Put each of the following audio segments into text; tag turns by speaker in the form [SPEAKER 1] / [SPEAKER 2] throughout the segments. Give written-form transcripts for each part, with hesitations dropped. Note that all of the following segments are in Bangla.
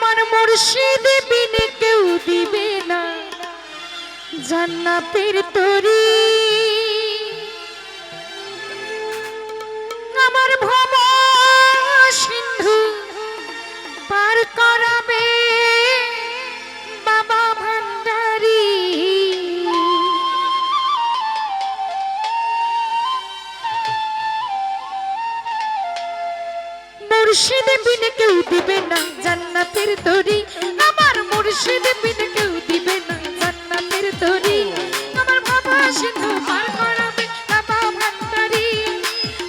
[SPEAKER 1] আমার মুর্শিদ বিনে কেউ দিবে না জান্নাতের তরি। আমার ভব সিন্ধু পার করাবে বাবা ভান্ডারি। মুর্শিদ বিনে কেউ দিবে না জান্নাতের তরি। আমার মুর্শিদ বিনে কেউ দিবে না জান্নাতের তরি। আমার বাবা সিন্ধু পার করাবে বাবা ভান্ডারি।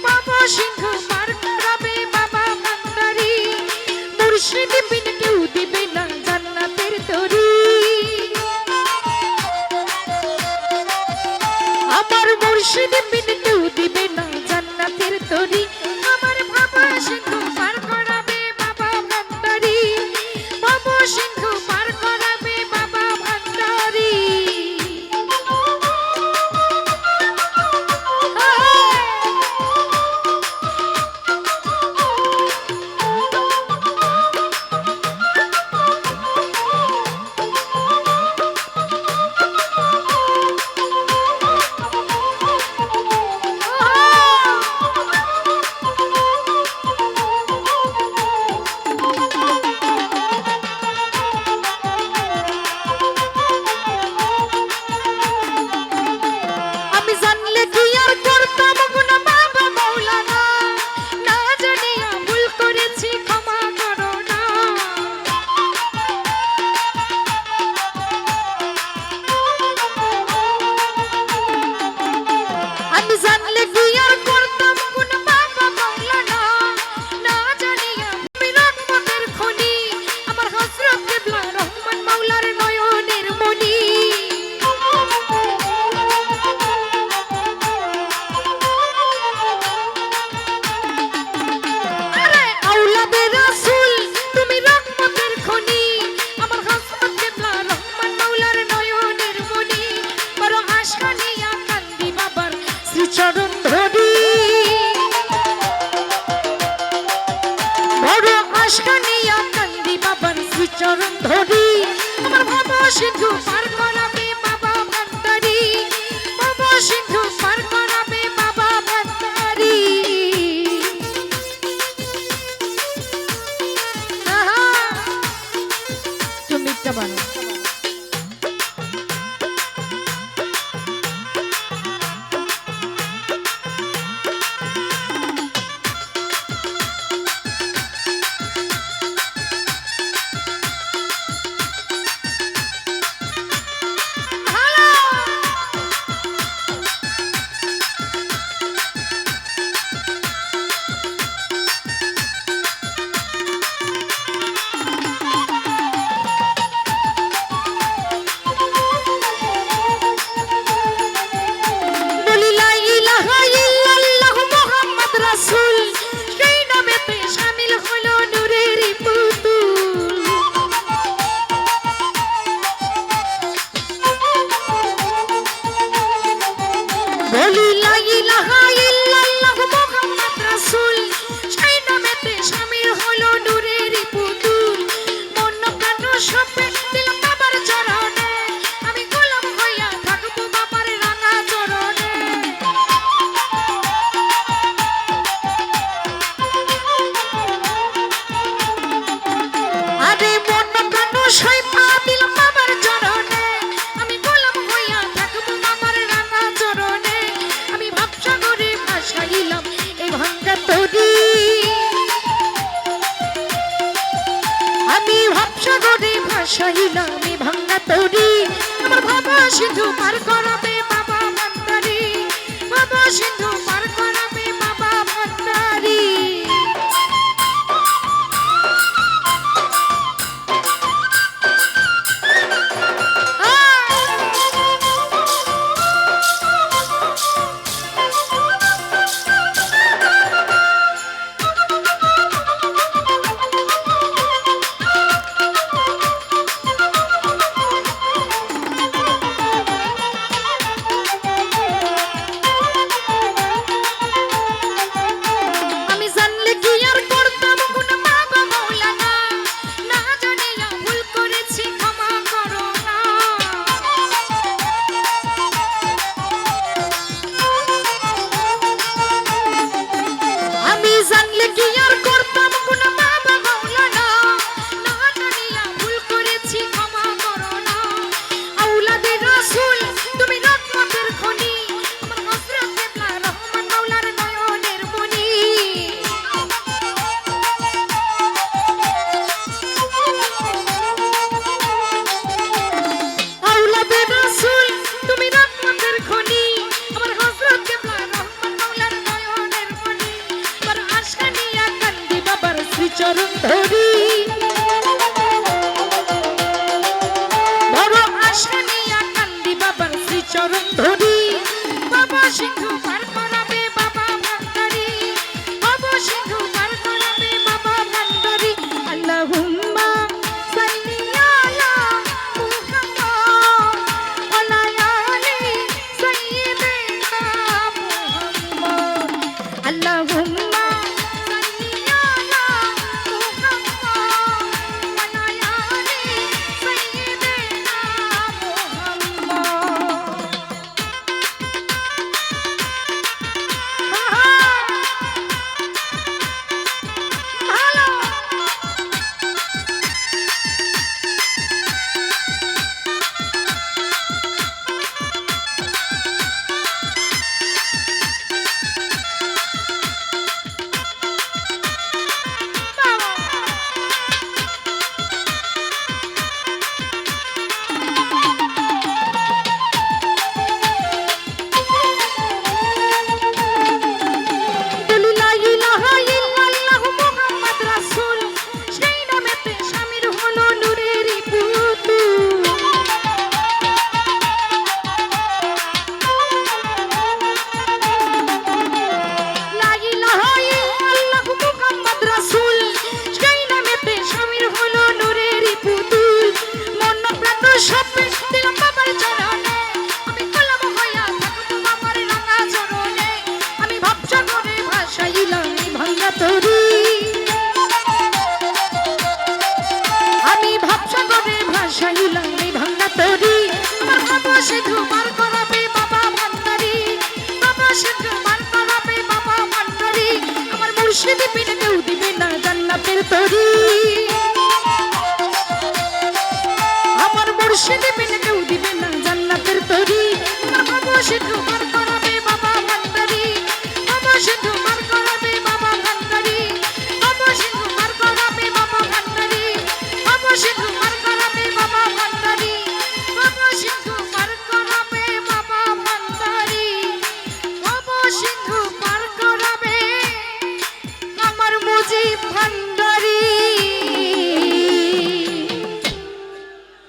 [SPEAKER 1] বাবা সিন্ধু পার করাবে বাবা ভান্ডারি। মুর্শিদ বিনে কেউ দিবে না জান্নাতের তরি। আমার মুর্শিদ বিনে কেউ দিবে না জান্নাতের তরি। আমার বাবা সিন্ধু পার করাবে বাবা ভান্ডারি। বাবা সিন্ধু পার করাবে বাবা ভান্ডারি। চরণ ধরি বড় আশা নিয়া কান্দি বাবার শ্রীচরণ ধরি। আমার বাবা সিন্ধু পার করাবে বাবা ভান্ডারি। বাবা সিন্ধু পার করাবে বাবা ভান্ডারি। তুমি একটা বানো। আমি ভাঙ্গা তরি। আমার বাবা সিন্ধু পার করাবে বাবা ভান্ডারি। বাবা সিন্ধু পার করাবে বাবা ভান্ডারি। পাইলাম এই ভাঙ্গা তরি আমার ভব সিন্ধু পার করাবে বাবা ভান্ডারি ভব সিন্ধু পার করাবে বাবা ভান্ডারি আমার মুর্শিদ বিনে কেউ দিবে না জান্নাতের তরি আমার মুর্শিদ বিনে কেউ দিবে না জান্নাতের তরি আমার ভব সিন্ধু পার করাবে বাবা ভান্ডারি ভব সিন্ধু পার করাবে বাবা ভান্ডারি ভব সিন্ধু পার করাবে বাবা ভান্ডারি ভব সিন্ধু পার করাবে বাবা ভান্ডারি ভব সিন্ধু পার করাবে বাবা ভান্ডারি ভব সিন্ধু পার করাবে আমার মুজিব ভান্ডারি